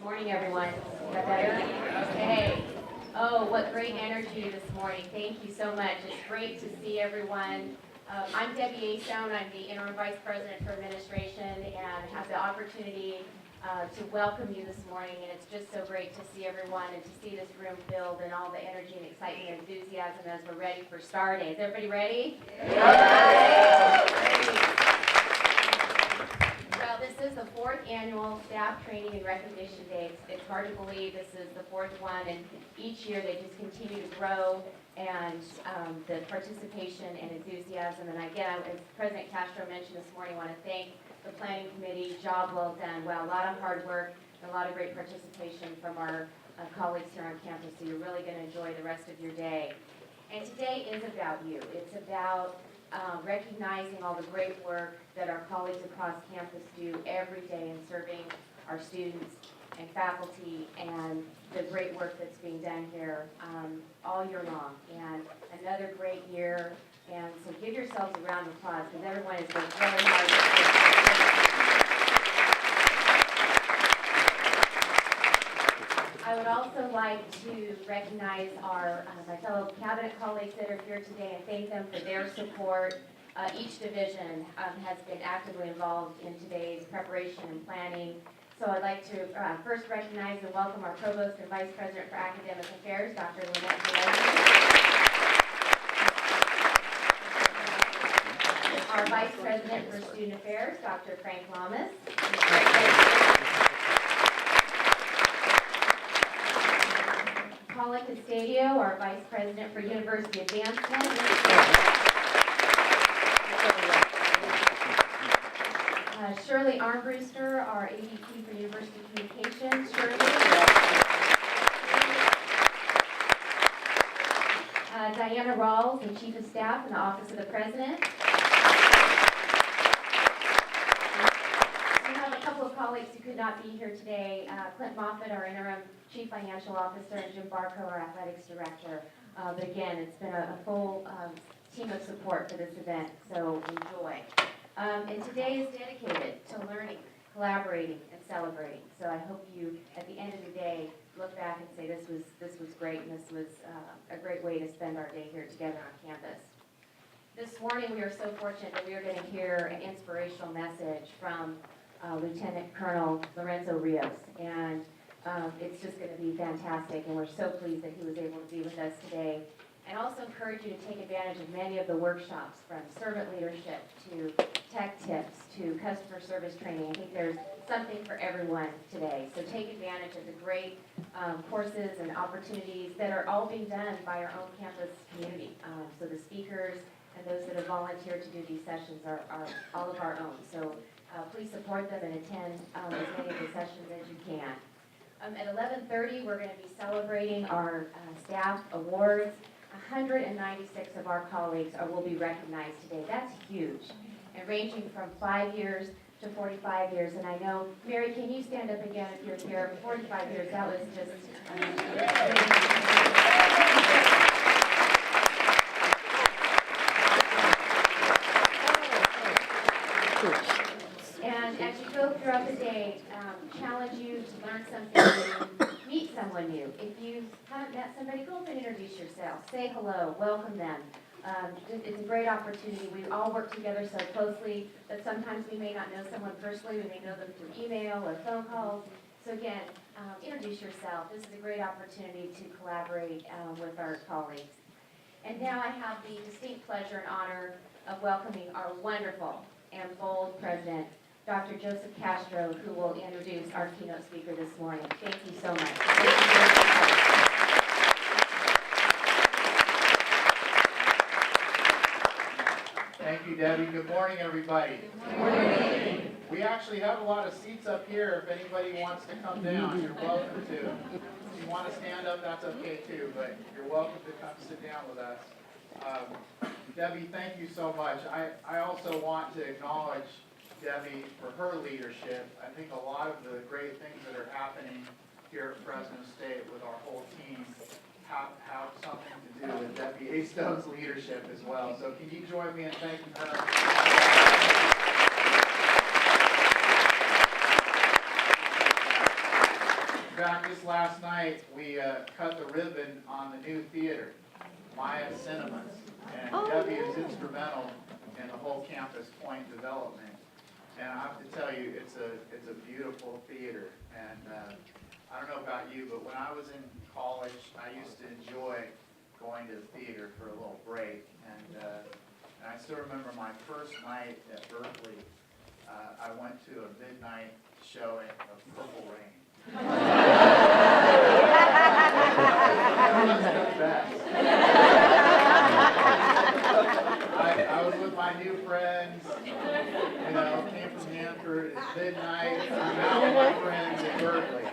morning, everyone. Is that better? Okay. Oh, what great energy this morning. Thank you so much. It's great to see everyone. I'm Debbie Astone. I'm the Interim Vice President for Administration and have the opportunity to welcome you this morning. And it's just so great to see everyone and to see this room filled and all the energy and excitement and enthusiasm as we're ready for Star Day. Is everybody ready? Yeah. Well, this is the 4th annual Staff Training and Recognition Day. It's hard to believe this is the 4th one, and each year they just continue to grow, and the participation and enthusiasm. And again, as President Castro mentioned this morning, I want to thank the Planning Committee. Job well done. Well, a lot of hard work and a lot of great participation from our colleagues here on campus, so you're really going to enjoy the rest of your day. And today is about you. It's about recognizing all the great work that our colleagues across campus do every day in serving our students and faculty, and the great work that's being done here all year long. And another great year, and so give yourselves a round of applause because everyone has worked really hard. I would also like to recognize my fellow cabinet colleagues that are here today and thank them for their support. Each division has been actively involved in today's preparation and planning. So I'd like to first recognize and welcome our Provost and Vice President for Academic Affairs, Dr. Lynette Gillespie. Our Vice President for Student Affairs, Dr. Frank Lamas. Paula Castadio, our Vice President for University Advancement. Shirley Armbruster, our AVP for University Communications. Shirley. Diana Rawls, the Chief of Staff in the Office of the President. We have a couple of colleagues who could not be here today. Clint Moffitt, our Interim Chief Financial Officer, and Jim Barco, our Athletics Director. But again, it's been a full team of support for this event, so enjoy. And today is dedicated to learning, collaborating, and celebrating. So I hope you, at the end of the day, look back and say this was great, and this was a great way to spend our day here together on campus. This morning, we are so fortunate that we are going to hear an inspirational message from Lieutenant Colonel Lorenzo Rios, and it's just going to be fantastic, and we're so pleased that he was able to be with us today. And also encourage you to take advantage of many of the workshops, from servant leadership to tech tips to customer service training. I think there's something for everyone today. So take advantage of the great courses and opportunities that are all being done by our own campus community. So the speakers and those that have volunteered to do these sessions are all of our own. So please support them and attend as many of the sessions as you can. At 11:30, we're going to be celebrating our staff awards. 196 of our colleagues will be recognized today. That's huge. And ranging from 5 years to 45 years. And I know, Mary, can you stand up again if you're here? 45 years, that was just And as you go throughout the day, challenge you to learn something new, meet someone new. If you haven't met somebody, go up and introduce yourself. Say hello, welcome them. It's a great opportunity. We all work together so closely that sometimes we may not know someone personally. We may know them through email or phone calls. So again, introduce yourself. This is a great opportunity to collaborate with our colleagues. And now I have the distinct pleasure and honor of welcoming our wonderful and bold president, Dr. Joseph Castro, who will introduce our keynote speaker this morning. Thank you so much. Thank you, Debbie. Good morning, everybody. Good morning. We actually have a lot of seats up here. If anybody wants to come down, you're welcome to. If you want to stand up, that's okay too, but you're welcome to come sit down with us. Debbie, thank you so much. I also want to acknowledge Debbie for her leadership. I think a lot of the great things that are happening here at Fresno State with our whole team have something to do with Debbie Astone's leadership as well. So can you join me in thanking her? fact, just last night, we cut the ribbon on the new theater, Maya Cinemas. And Debbie is instrumental in the whole Campus Point development. And I have to tell you, it's a beautiful theater. And I don't know about you, but when I was in college, I used to enjoy going to the theater for a little break. And I still remember my first night at Berkeley. I went to a midnight showing of Purple Rain. That's the best. I was with my new friends, you know, came from Hanford, it's midnight, I'm out with my friends at Berkeley.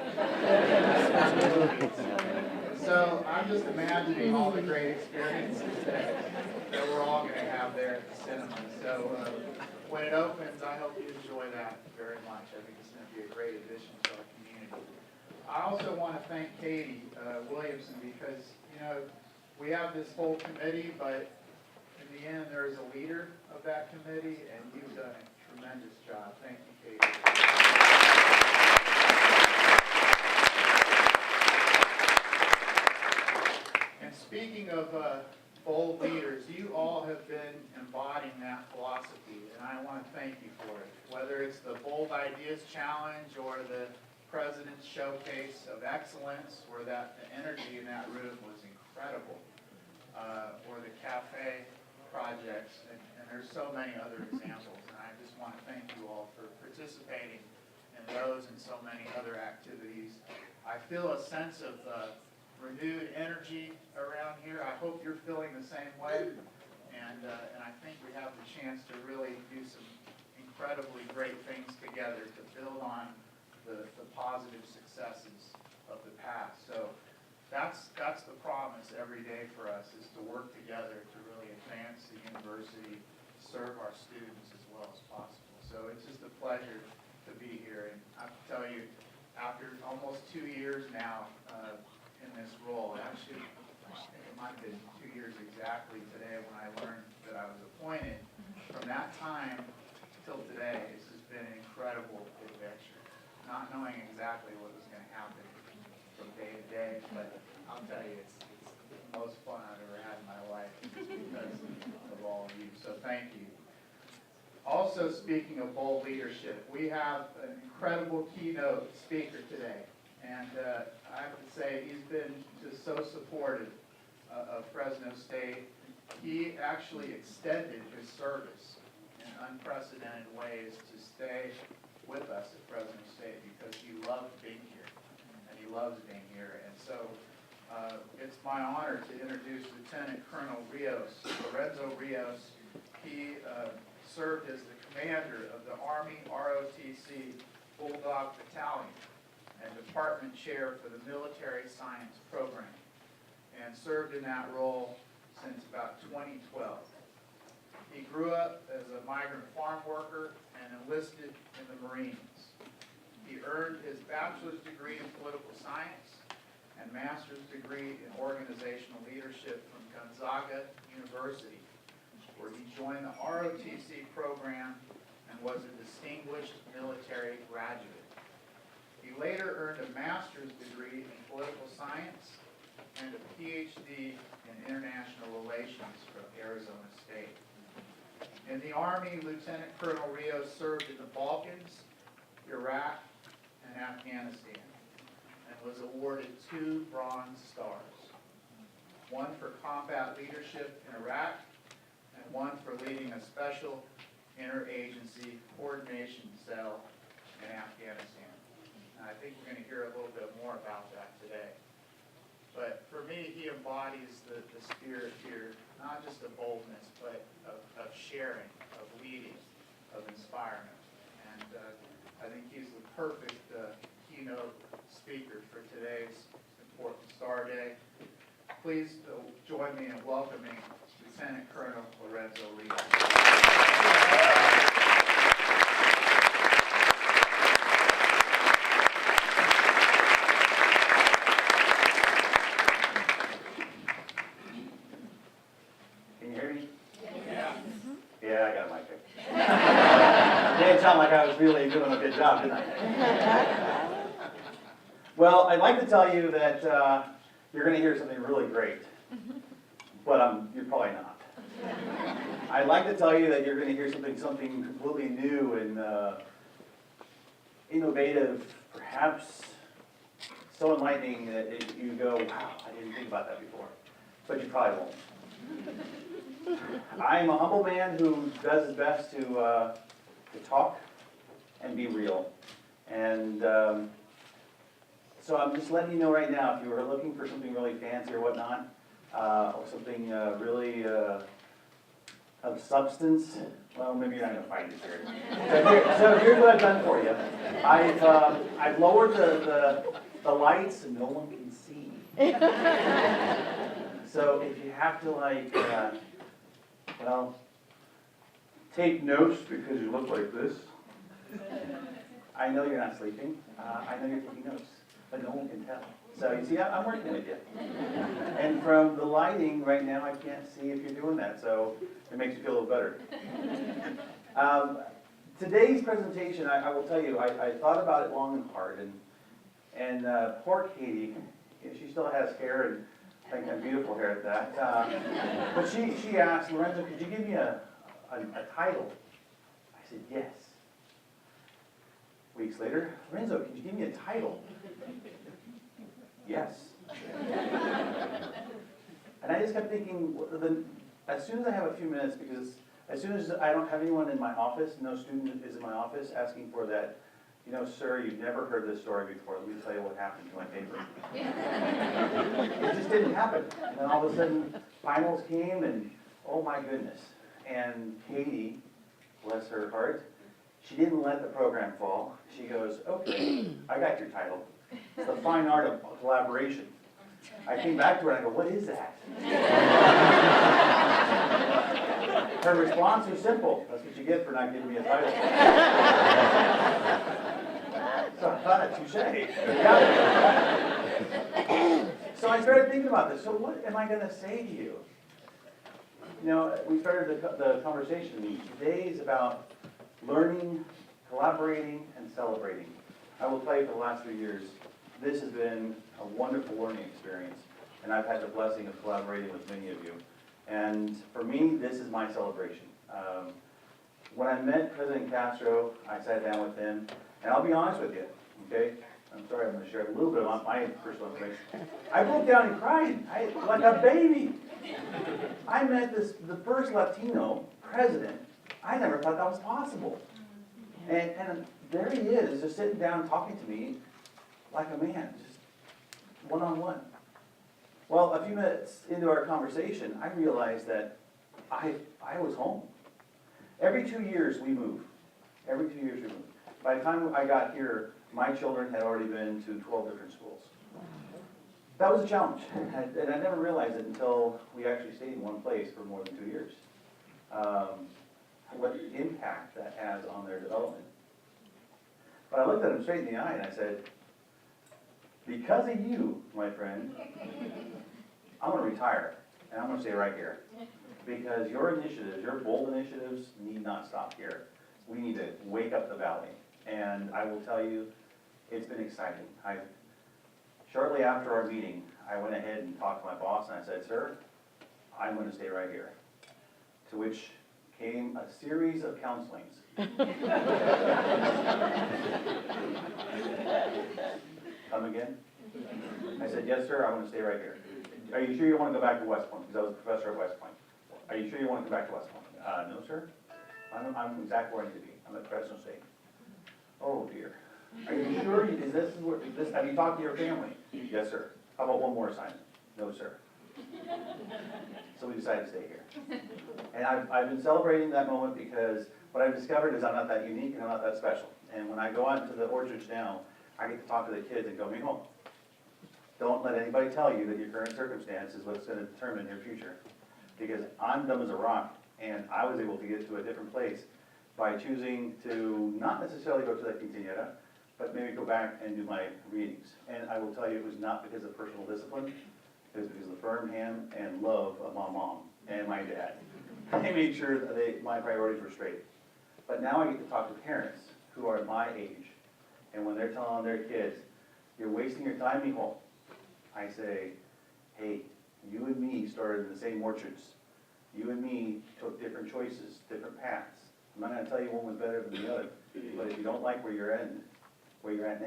So I'm just imagining all the great experiences that we're all going to have there at the cinema. So when it opens, I hope you enjoy that very much. I think it's going to be a great addition to our community. I also want to thank Katie Williamson because, you know, we have this whole committee, but in the end, there is a leader of that committee, and you've done a tremendous job. Thank you, Katie. And speaking of bold leaders, you all have been embodying that philosophy, and I want to thank you for it. Whether it's the Bold Ideas Challenge or the President's Showcase of Excellence, where the energy in that room was incredible, or the cafe projects, and there's so many other examples, and I just want to thank you all for participating in those and so many other activities. I feel a sense of renewed energy around here. I hope you're feeling the same way, and I think we have the chance to really do some incredibly great things together to build on the positive successes of the past. So that's the promise every day for us, is to work together to really advance the university, serve our students as well as possible. So it's just a pleasure to be here. And I have to tell you, after almost 2 years now in this role, actually, I think it might have been 2 years exactly today when I learned that I was appointed. From that time till today, this has been an incredible adventure. Not knowing exactly what was going to happen from day to day, but I'll tell you, it's the most fun I've ever had in my life just because of all of you. So thank you. Also, speaking of bold leadership, we have an incredible keynote speaker today. And I have to say, he's been just so supportive of Fresno State. He actually extended his service in unprecedented ways to stay with us at Fresno State because he loved being here, and he loves being here. And so it's my honor to introduce Lieutenant Colonel Lorenzo Rios. He served as the commander of the Army ROTC Bulldog Battalion and department chair for the Military Science Program, and served in that role since about 2012. He grew up as a migrant farm worker and enlisted in the Marines. He earned his bachelor's degree in political science and master's degree in organizational leadership from Gonzaga University, where he joined the ROTC program and was a distinguished military graduate. He later earned a master's degree in political science and a PhD in international relations from Arizona State. In the Army, Lieutenant Colonel Rios served in the Balkans, Iraq, and Afghanistan, and was awarded 2 Bronze Stars, one for combat leadership in Iraq, and one for leading a special interagency coordination cell in Afghanistan. And I think we're going to hear a little bit more about that today. But for me, he embodies the spirit here, not just of boldness, but of sharing, of leading, of inspiring. And I think he's the perfect keynote speaker for today's important Star Day. Please join me in welcoming Lieutenant Colonel Lorenzo Rios. Didn't sound like I was really doing a good job, did I? Well, I'd like to tell you that you're going to hear something really great, but you're probably not. I'd like to tell you that you're going to hear something completely new and innovative, perhaps so enlightening that you go, wow, I didn't think about that before, but you probably won't. I'm a humble man who does his best to talk and be real. And so I'm just letting you know right now, if you were looking for something really fancy or whatnot, or something really of substance, well, maybe you're not going to find it here. So here's what I've done for you. I've lowered the lights and no one can see. So if you have to take notes because you look like this, I know you're not sleeping. I know you're taking notes, but no one can tell. So you see, I'm working with you. And from the lighting right now, I can't see if you're doing that, so it makes you feel a little better. Today's presentation, I will tell you, I thought about it long and hard, and poor Katie, she still has hair, and I think have beautiful hair at that. But she asked, Lorenzo, could you give me a title? I said, yes. Weeks later, Lorenzo, could you give me a title? Yes. And I just kept thinking, as soon as I have a few minutes, because as soon as I don't have anyone in my office, no student is in my office asking for that, sir, you've never heard this story before. Let me tell you what happened to my paper. It just didn't happen. And then all of a sudden, finals came, and oh my goodness. And Katie, bless her heart, she didn't let the program fall. She goes, okay, I got your title. It's the fine art of collaboration. I came back to her and I go, what is that? Her response was simple. That's what you get for not giving me a title. So I thought, touche. So I started thinking about this. So what am I going to say to you? We started the conversation. Today is about learning, collaborating, and celebrating. I will tell you, for the last 3 years, this has been a wonderful learning experience, and I've had the blessing of collaborating with many of you. And for me, this is my celebration. When I met President Castro, I sat down with him, and I'll be honest with you, okay? I'm sorry, I'm going to share a little bit of my personal information. I broke down and cried, like a baby. I met the first Latino president. I never thought that was possible. And there he is, just sitting down talking to me like a man, just one-on-one. Well, a few minutes into our conversation, I realized that I was home. Every 2 years we move. Every 2 years we move. By the time I got here, my children had already been to 12 different schools. That was a challenge, and I never realized it until we actually stayed in one place for more than 2 years. What impact that has on their development. But I looked at him straight in the eye and I said, because of you, my friend, I'm going to retire, and I'm going to stay right here. Because your initiatives, your bold initiatives, need not stop here. We need to wake up the valley. And I will tell you, it's been exciting. Shortly after our meeting, I went ahead and talked to my boss, and I said, sir, I'm going to stay right here. To which came a series of counselings. Come again? I said, yes, sir, I want to stay right here. Are you sure you want to go back to West Point? Because I was a professor at West Point. Are you sure you want to go back to West Point? No, sir. I'm exactly where I need to be. I'm at Fresno State. Oh, dear. Are you sure? Have you talked to your family? Yes, sir. How about one more assignment? No, sir. So we decided to stay here. And I've been celebrating that moment because what I've discovered is I'm not that unique and I'm not that special. And when I go out into the orchards now, I get to talk to the kids and go, Mijo, don't let anybody tell you that your current circumstance is what's going to determine your future. Because I'm dumb as a rock, and I was able to get to a different place by choosing to not necessarily go to the quinceañera, but maybe go back and do my readings. And I will tell you, it was not because of personal discipline. It was because of the firm hand and love of my mom and my dad. They made sure that my priorities were straight. But now I get to talk to parents who are my age, and when they're telling their kids, you're wasting your time, mijo. I say, hey, you and me started in the same orchards. You and me took different choices, different paths. I'm not gonna tell you one was better than the other, but if you don't like where you're at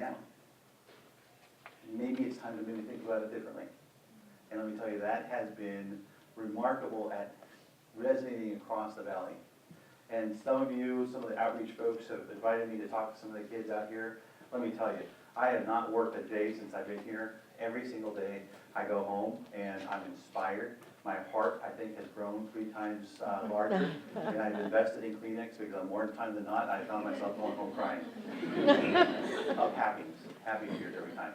now, maybe it's time to maybe think about it differently. And let me tell you, that has been remarkable at resonating across the valley. And some of you, some of the outreach folks have invited me to talk to some of the kids out here. Let me tell you, I have not worked a day since I've been here. Every single day I go home and I'm inspired. My heart, I think, has grown 3 times larger. And I've invested in Kleenex because more time than not, I found myself going home crying. Of happiness, happy tears every time.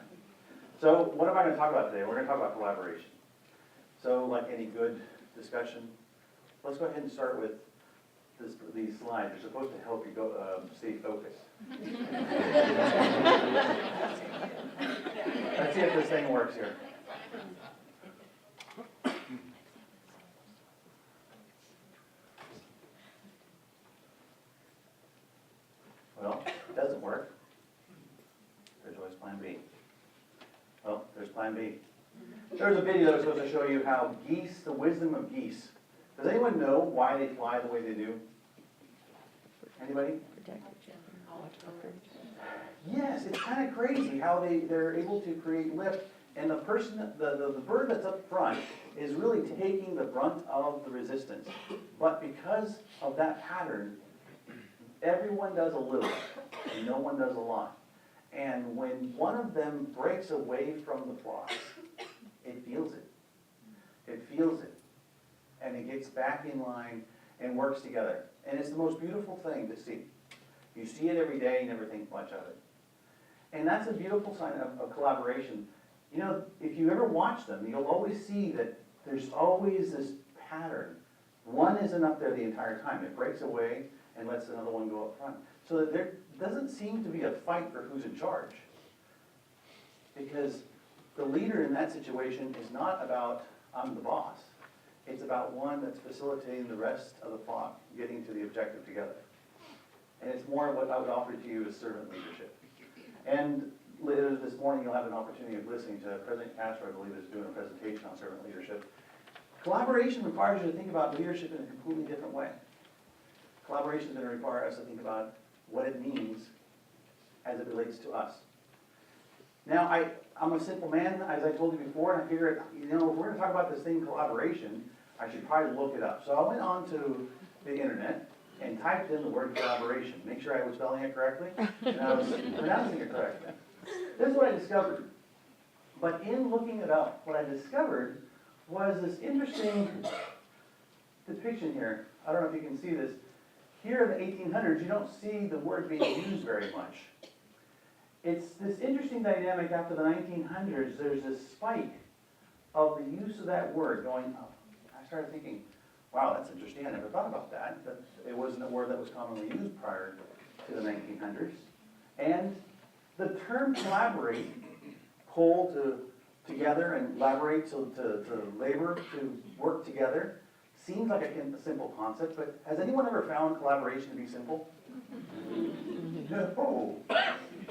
So what am I going to talk about today? We're going to talk about collaboration. So like any good discussion, let's go ahead and start with these slides. They're supposed to help you go stay focused. Let's see if this thing works here. Well, it doesn't work. There's always plan B. Well, there's plan B. There's a video that was supposed to show you how geese, the wisdom of geese. Does anyone know why they fly the way they do? Anybody? Yes, it's kind of crazy how they're able to create lift, and the bird that's up front is really taking the brunt of the resistance. But because of that pattern, everyone does a little, and no one does a lot. And when one of them breaks away from the flock, it feels it. It feels it. And it gets back in line and works together. And it's the most beautiful thing to see. You see it every day, you never think much of it. And that's a beautiful sign of collaboration. You know, if you ever watch them, you'll always see that there's always this pattern. One isn't up there the entire time. It breaks away and lets another one go up front. So that there doesn't seem to be a fight for who's in charge. Because the leader in that situation is not about, I'm the boss. It's about one that's facilitating the rest of the flock getting to the objective together. And it's more of what I would offer to you as servant leadership. And later this morning, you'll have an opportunity of listening to President Castro, I believe, is doing a presentation on servant leadership. Collaboration requires you to think about leadership in a completely different way. Collaboration is going to require us to think about what it means as it relates to us. Now, I'm a simple man, as I told you before, and I figured, you know, if we're going to talk about this thing, collaboration, I should probably look it up. So I went on to the internet and typed in the word collaboration, make sure I was spelling it correctly, and I was pronouncing it correctly. This is what I discovered. But in looking it up, what I discovered was this interesting depiction here. I don't know if you can see this. Here in the 1800s, you don't see the word being used very much. It's this interesting dynamic after the 1900s. There's this spike of the use of that word going up. I started thinking, wow, that's interesting. I never thought about that. It wasn't a word that was commonly used prior to the 1900s. And the term collaborate, pull together and collaborate to labor, to work together, seems like a simple concept, but has anyone ever found collaboration to be simple?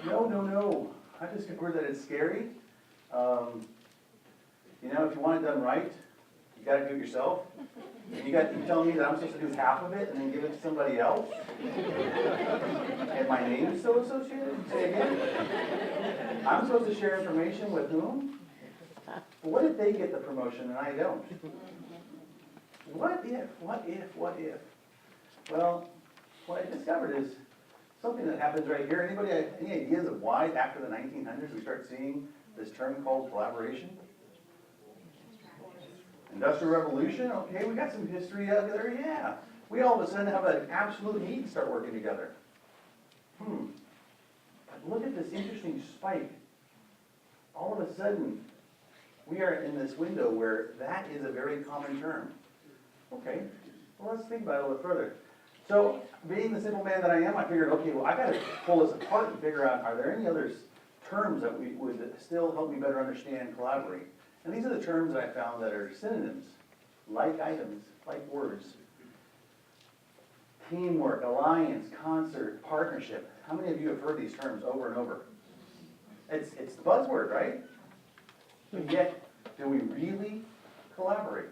No. I discovered that it's scary. You know, if you want it done right, you gotta do it yourself. And you tell me that I'm supposed to do half of it and then give it to somebody else? And my name's still associated? Say again? I'm supposed to share information with whom? What if they get the promotion and I don't? What if? Well, what I discovered is something that happens right here. Anybody have any ideas of why after the 1900s we start seeing this term called collaboration? Industrial Revolution, okay, we got some history out there, yeah. We all of a sudden have an absolute need to start working together. But look at this interesting spike. All of a sudden, we are in this window where that is a very common term. Okay, well, let's think about it a little further. So, being the simple man that I am, I figured, okay, well, I got to pull this apart and figure out, are there any other terms that would still help me better understand collaborate? And these are the terms that I found that are synonyms, like items, like words. Teamwork, alliance, concert, partnership. How many of you have heard these terms over and over? It's the buzzword, right? And yet, do we really collaborate?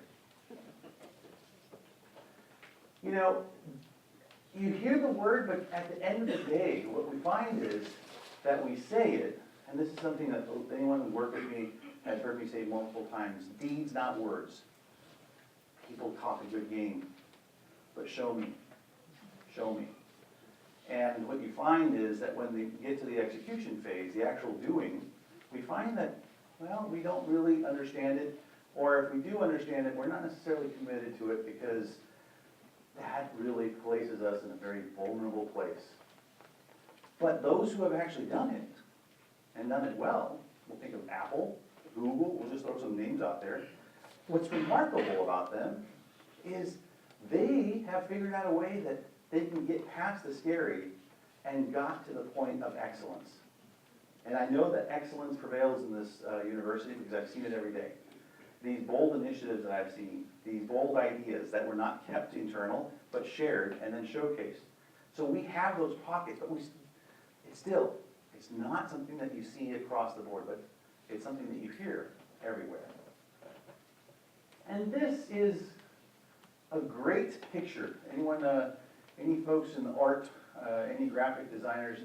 You know, you hear the word, but at the end of the day, what we find is that we say it, and this is something that anyone who worked with me has heard me say multiple times, deeds, not words. People talk a good game, but show me, show me. And what you find is that when they get to the execution phase, the actual doing, we find that, well, we don't really understand it, or if we do understand it, we're not necessarily committed to it because that really places us in a very vulnerable place. But those who have actually done it, and done it well, we'll think of Apple, Google, we'll just throw some names out there. What's remarkable about them is they have figured out a way that they can get past the scary and got to the point of excellence. And I know that excellence prevails in this university because I've seen it every day. These bold initiatives that I've seen, these bold ideas that were not kept internal, but shared and then showcased. So we have those pockets, but it's not something that you see across the board, but it's something that you hear everywhere. And this is a great picture. Anyone, any folks in the art, any graphic designers,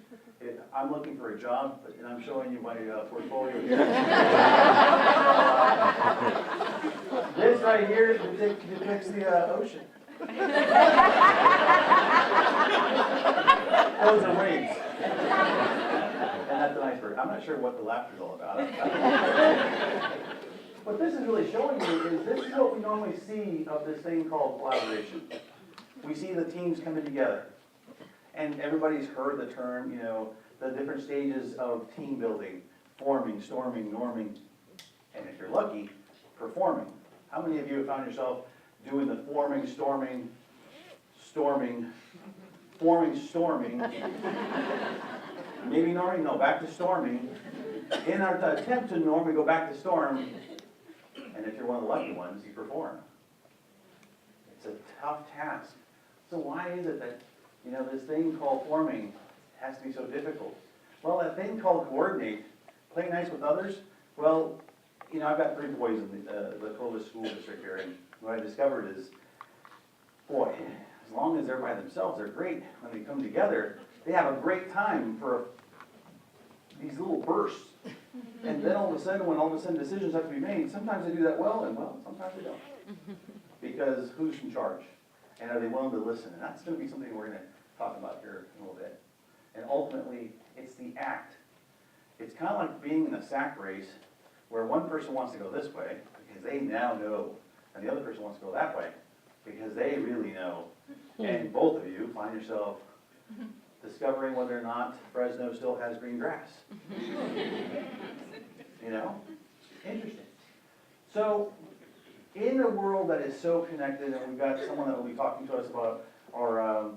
I'm looking for a job, and I'm showing you my portfolio here. This right here depicts the ocean. Those are waves. And that's an iceberg. I'm not sure what the laughter's all about. What this is really showing you is this is what we normally see of this thing called collaboration. We see the teams coming together. And everybody's heard the term, you know, the different stages of team building, forming, storming, norming, and if you're lucky, performing. How many of you have found yourself doing the forming, storming, maybe norming, no, back to storming. In our attempt to norm, we go back to storm, and if you're one of the lucky ones, you perform. It's a tough task. So why is it that, you know, this thing called forming has to be so difficult? Well, that thing called coordinate, play nice with others, well, you know, I've got 3 boys in the Clovis School District here, and what I discovered is, boy, as long as they're by themselves, they're great. When they come together, they have a great time for these little bursts. And then all of a sudden decisions have to be made, sometimes they do that well, and well, sometimes they don't. Because who's in charge? And are they willing to listen? And that's going to be something we're going to talk about here in a little bit. And ultimately, it's the act. It's kind of like being in a sack race where one person wants to go this way because they now know, and the other person wants to go that way because they really know. And both of you find yourself discovering whether or not Fresno still has green grass. You know? Interesting. So, in a world that is so connected, and we've got someone that will be talking to us about our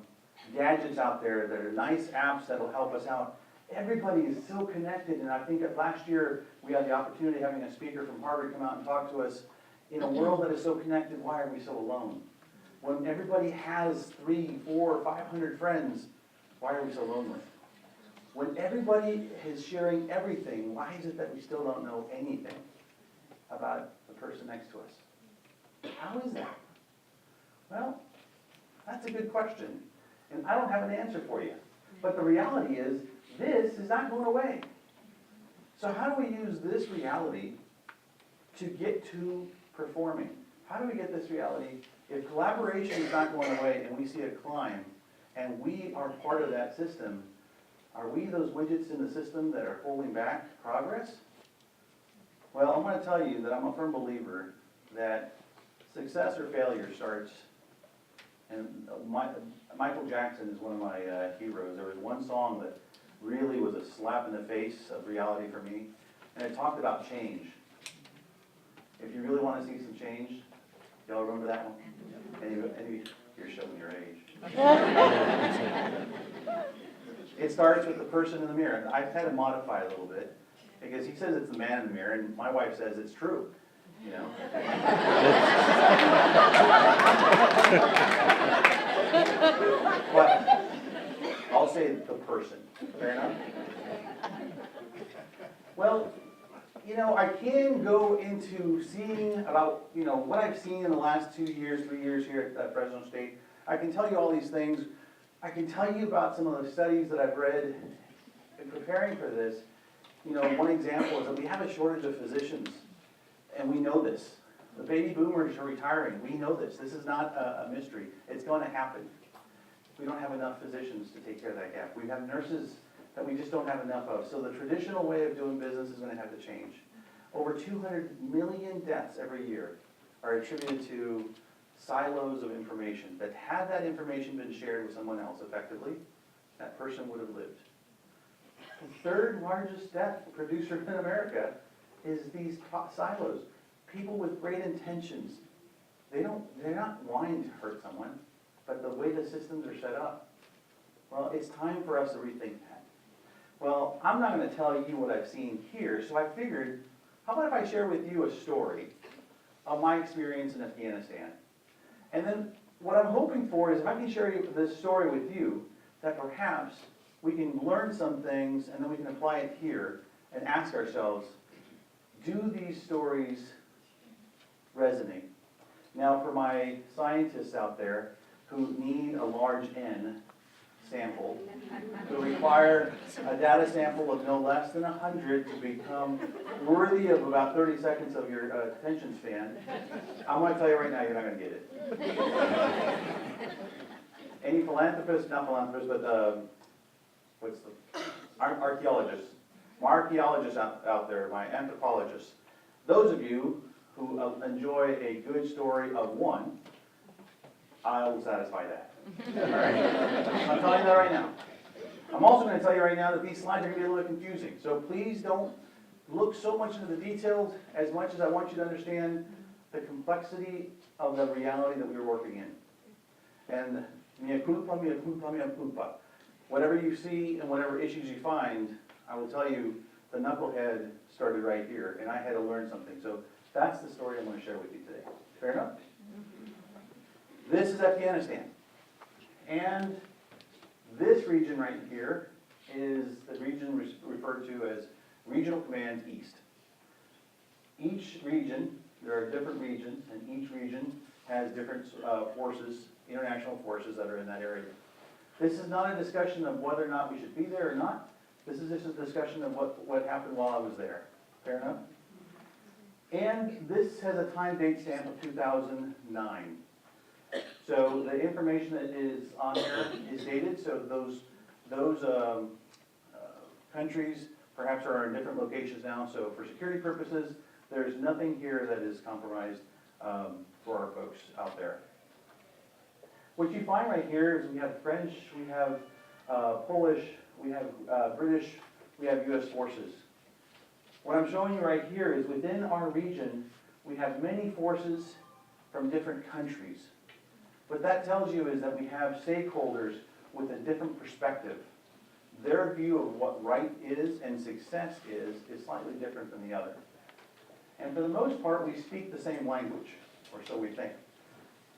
gadgets out there that are nice apps that will help us out. Everybody is so connected, and I think that last year we had the opportunity of having a speaker from Harvard come out and talk to us. In a world that is so connected, why are we so alone? When everybody has 300, 400, 500 friends, why are we so lonely? When everybody is sharing everything, why is it that we still don't know anything about the person next to us? How is that? Well, that's a good question, and I don't have an answer for you. But the reality is, this is not going away. So how do we use this reality to get to performing? How do we get this reality? If collaboration is not going away and we see a climb, and we are part of that system, are we those widgets in the system that are holding back progress? Well, I'm going to tell you that I'm a firm believer that success or failure starts, and Michael Jackson is one of my heroes. There was one song that really was a slap in the face of reality for me, and it talked about change. If you really want to see some change, y'all remember that one? Any, you're showing your age. It starts with the person in the mirror, and I've had to modify a little bit, because he says it's the man in the mirror, and my wife says it's true, you know? But I'll say the person, fair enough? Well, I can go into seeing about, what I've seen in the last 2 years, 3 years here at Fresno State. I can tell you all these things. I can tell you about some of the studies that I've read in preparing for this. One example is that we have a shortage of physicians, and we know this. The baby boomers are retiring. We know this. This is not a mystery. It's going to happen. We don't have enough physicians to take care of that gap. We have nurses that we just don't have enough of. So the traditional way of doing business is going to have to change. Over 200 million deaths every year are attributed to silos of information, that had that information been shared with someone else effectively, that person would have lived. The third largest death producer in America is these silos. People with great intentions, they're not wanting to hurt someone, but the way the systems are set up, well, it's time for us to rethink that. Well, I'm not going to tell you what I've seen here, so I figured, how about if I share with you a story of my experience in Afghanistan? And then what I'm hoping for is if I can share this story with you, that perhaps we can learn some things and then we can apply it here and ask ourselves, do these stories resonate? Now for my scientists out there who need a large N sample, who require a data sample of no less than 100 to become worthy of about 30 seconds of your attention span, I'm going to tell you right now, you're not going to get it. Any philanthropists, not philanthropists, but archaeologists. My archaeologists out there, my anthropologists, those of you who enjoy a good story of one, I will satisfy that. All right? I'm telling you that right now. I'm also going to tell you right now that these slides are going to be a little confusing. So please don't look so much into the details as much as I want you to understand the complexity of the reality that we are working in. And mea culpa, mea culpa, mea culpa. Whatever you see and whatever issues you find, I will tell you, the knucklehead started right here, and I had to learn something. So that's the story I'm going to share with you today. Fair enough? This is Afghanistan. And this region right here is the region referred to as Regional Command East. Each region, there are different regions, and each region has different forces, international forces that are in that area. This is not a discussion of whether or not we should be there or not. This is just a discussion of what happened while I was there. Fair enough? And this has a time date stamp of 2009. So the information that is on there is dated, so those countries perhaps are in different locations now, so for security purposes, there's nothing here that is compromised for our folks out there. What you find right here is we have French, we have Polish, we have British, we have US forces. What I'm showing you right here is within our region, we have many forces from different countries. What that tells you is that we have stakeholders with a different perspective. Their view of what right is and success is slightly different than the other. And for the most part, we speak the same language, or so we think.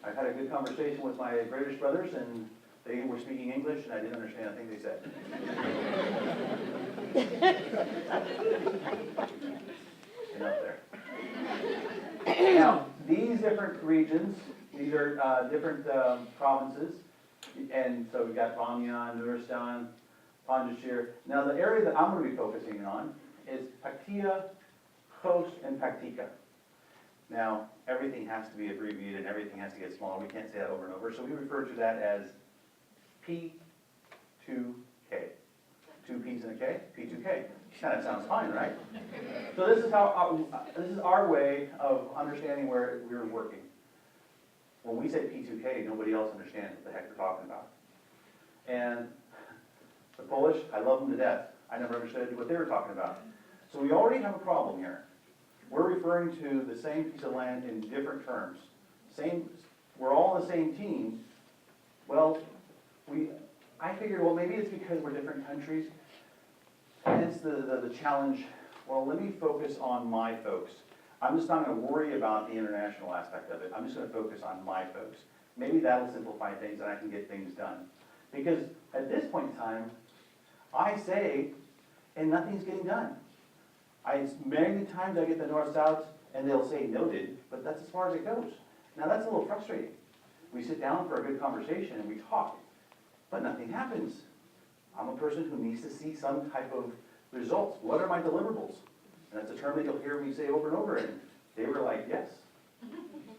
I've had a good conversation with my British brothers, and they were speaking English, and I didn't understand a thing they said. Enough there. Now, these different regions, these are different provinces, and so we've got Bamyan, Nuristan, Panjshir. Now, the area that I'm going to be focusing on is Paktia, Khost, and Paktika. Now, everything has to be abbreviated, and everything has to get smaller. We can't say that over and over, so we refer to that as P2K. 2 P's and a K, P2K. Kind of sounds fine, right? So this is our way of understanding where we're working. When we say P2K, nobody else understands what the heck we're talking about. And the Polish, I love them to death. I never understood what they were talking about. So we already have a problem here. We're referring to the same piece of land in different terms. We're all on the same team. Well, I figured, well, maybe it's because we're different countries. Hence the challenge, well, let me focus on my folks. I'm just not going to worry about the international aspect of it. I'm just going to focus on my folks. Maybe that'll simplify things and I can get things done. Because at this point in time, I say, and nothing's getting done. Many times I get the north-south and they'll say noted, but that's as far as it goes. Now that's a little frustrating. We sit down for a good conversation and we talk, but nothing happens. I'm a person who needs to see some type of results. What are my deliverables? And that's a term that you'll hear me say over and over, and they were like, yes.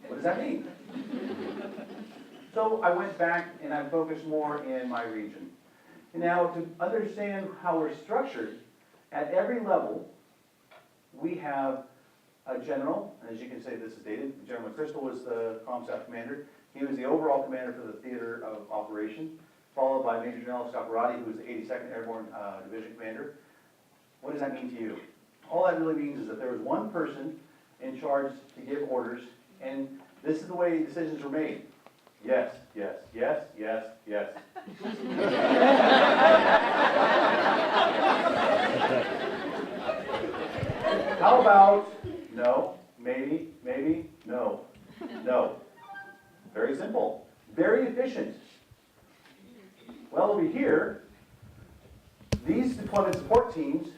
What does that mean? So I went back and I focused more in my region. And now to understand how we're structured, at every level, we have a general, and as you can say, this is dated. General McChrystal was the ComStat commander. He was the overall commander for the theater of operation, followed by Major General Scaparati, who was the 82nd Airborne Division commander. What does that mean to you? All that really means is that there was one person in charge to give orders, and this is the way decisions were made. Yes, yes, yes, yes, yes. How about no, maybe, maybe, no, no. Very simple, very efficient. Well, over here, these deployment support teams,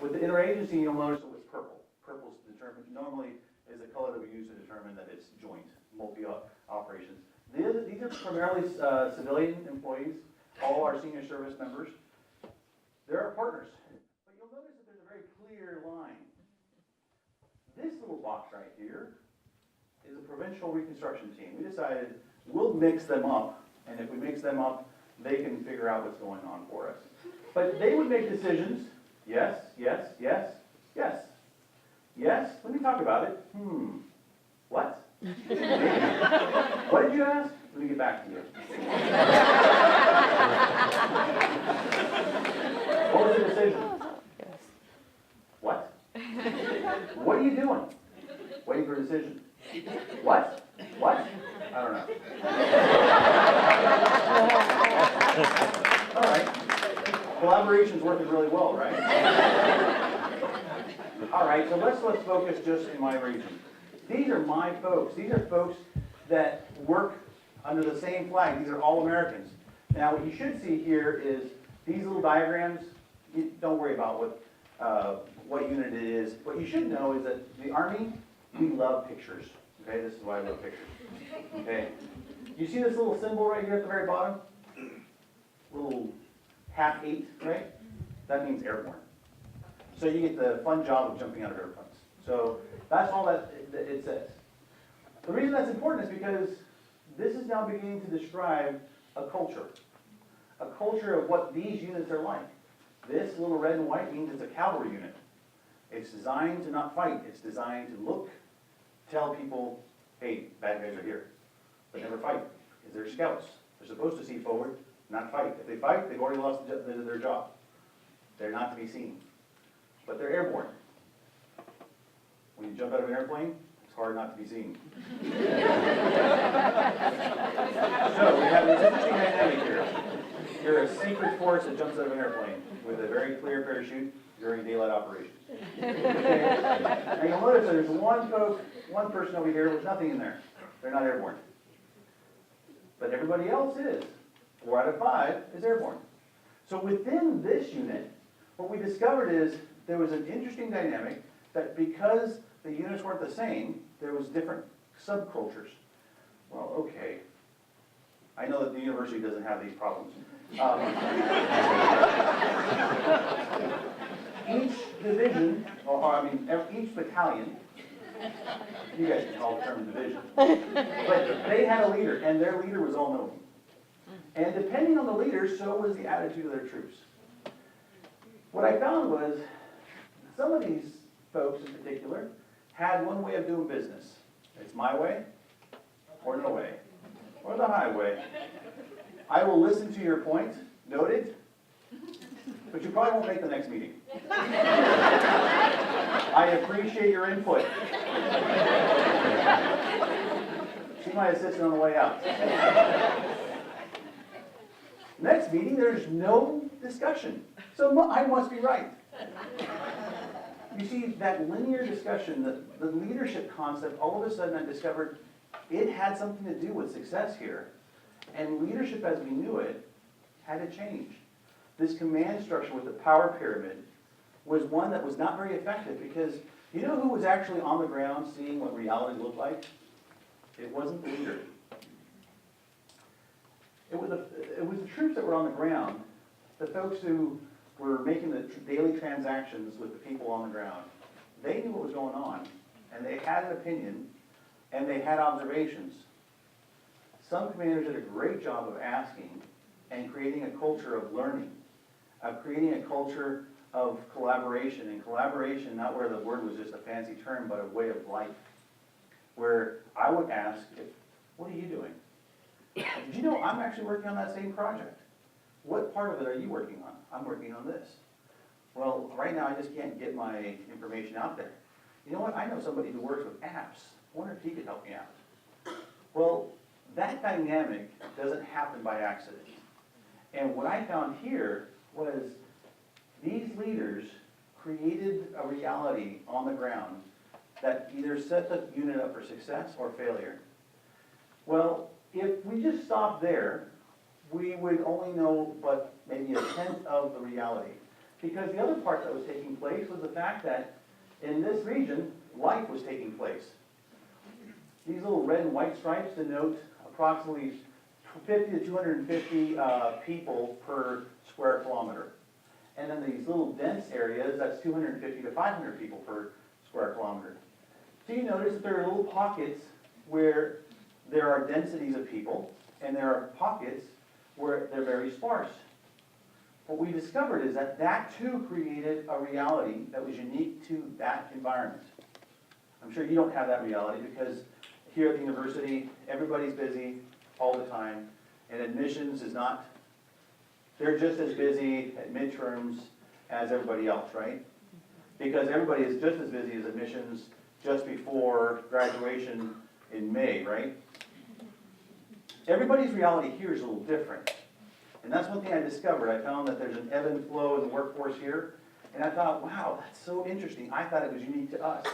with the interagency, you'll notice it was purple. Purple's determined, normally is the color that we use to determine that it's joint, multi-operations. These are primarily civilian employees, all our senior service members. They're our partners. But you'll notice that there's a very clear line. This little box right here is a provincial reconstruction team. We decided we'll mix them up, and if we mix them up, they can figure out what's going on for us. But they would make decisions, yes, yes, yes, yes. Yes, let me talk about it. What? What did you ask? Let me get back to you. What was the decision? What? What are you doing? Waiting for a decision. What? What? I don't know. All right. Collaboration's working really well, right? All right, so let's focus just in my region. These are my folks. These are folks that work under the same flag. These are all Americans. Now, what you should see here is these little diagrams. Don't worry about what unit it is. What you should know is that the Army, we love pictures. Okay, this is why I love pictures. Okay, you see this little symbol right here at the very bottom? Little half-8, right? That means airborne. So you get the fun job of jumping out of airplanes. So that's all that it says. The reason that's important is because this is now beginning to describe a culture of what these units are like. This little red and white means it's a cavalry unit. It's designed to not fight. It's designed to look, tell people, hey, bad guys are here, but never fight, because they're scouts. They're supposed to see forward, not fight. If they fight, they've already lost their job. They're not to be seen. But they're airborne. When you jump out of an airplane, it's hard not to be seen. So we have this interesting dynamic here. You're a secret force that jumps out of an airplane with a very clear parachute during daylight operations. Okay? And you'll notice there's one person over here with nothing in there. They're not airborne. But everybody else is. 4 out of 5 is airborne. So within this unit, what we discovered is there was an interesting dynamic that because the units weren't the same, there was different subcultures. Well, okay. I know that the university doesn't have these problems. Each division, each battalion, you guys can call the term division, but they had a leader, and their leader was all-knowing. And depending on the leader, so was the attitude of their troops. What I found was some of these folks in particular had one way of doing business. It's my way, or no way, or the highway. I will listen to your point, noted, but you probably won't make the next meeting. I appreciate your input. See my assistant on the way out. Next meeting, there's no discussion. So I must be right. You see, that linear discussion, the leadership concept, all of a sudden I discovered it had something to do with success here. And leadership as we knew it had to change. This command structure with the power pyramid was one that was not very effective, because you know who was actually on the ground seeing what reality looked like? It wasn't the leader. It was the troops that were on the ground, the folks who were making the daily transactions with the people on the ground. They knew what was going on, and they had an opinion, and they had observations. Some commanders did a great job of asking and creating a culture of learning, of creating a culture of collaboration, and collaboration, not where the word was just a fancy term, but a way of life, where I would ask, what are you doing? Did you know I'm actually working on that same project? What part of it are you working on? I'm working on this. Well, right now I just can't get my information out there. You know what? I know somebody who works with apps. I wonder if he could help me out. Well, that dynamic doesn't happen by accident. And what I found here was these leaders created a reality on the ground that either set the unit up for success or failure. Well, if we just stopped there, we would only know but maybe a tenth of the reality. Because the other part that was taking place was the fact that in this region, life was taking place. These little red and white stripes denote approximately 50 to 250 people per square kilometer. And then these little dense areas, that's 250 to 500 people per square kilometer. So you notice that there are little pockets where there are densities of people, and there are pockets where they're very sparse. What we discovered is that that too created a reality that was unique to that environment. I'm sure you don't have that reality because here at the university, everybody's busy all the time, and admissions is not, they're just as busy at midterms as everybody else, right? Because everybody is just as busy as admissions just before graduation in May, right? Everybody's reality here is a little different. And that's one thing I discovered. I found that there's an ebb and flow in the workforce here. And I thought, wow, that's so interesting. I thought it was unique to us.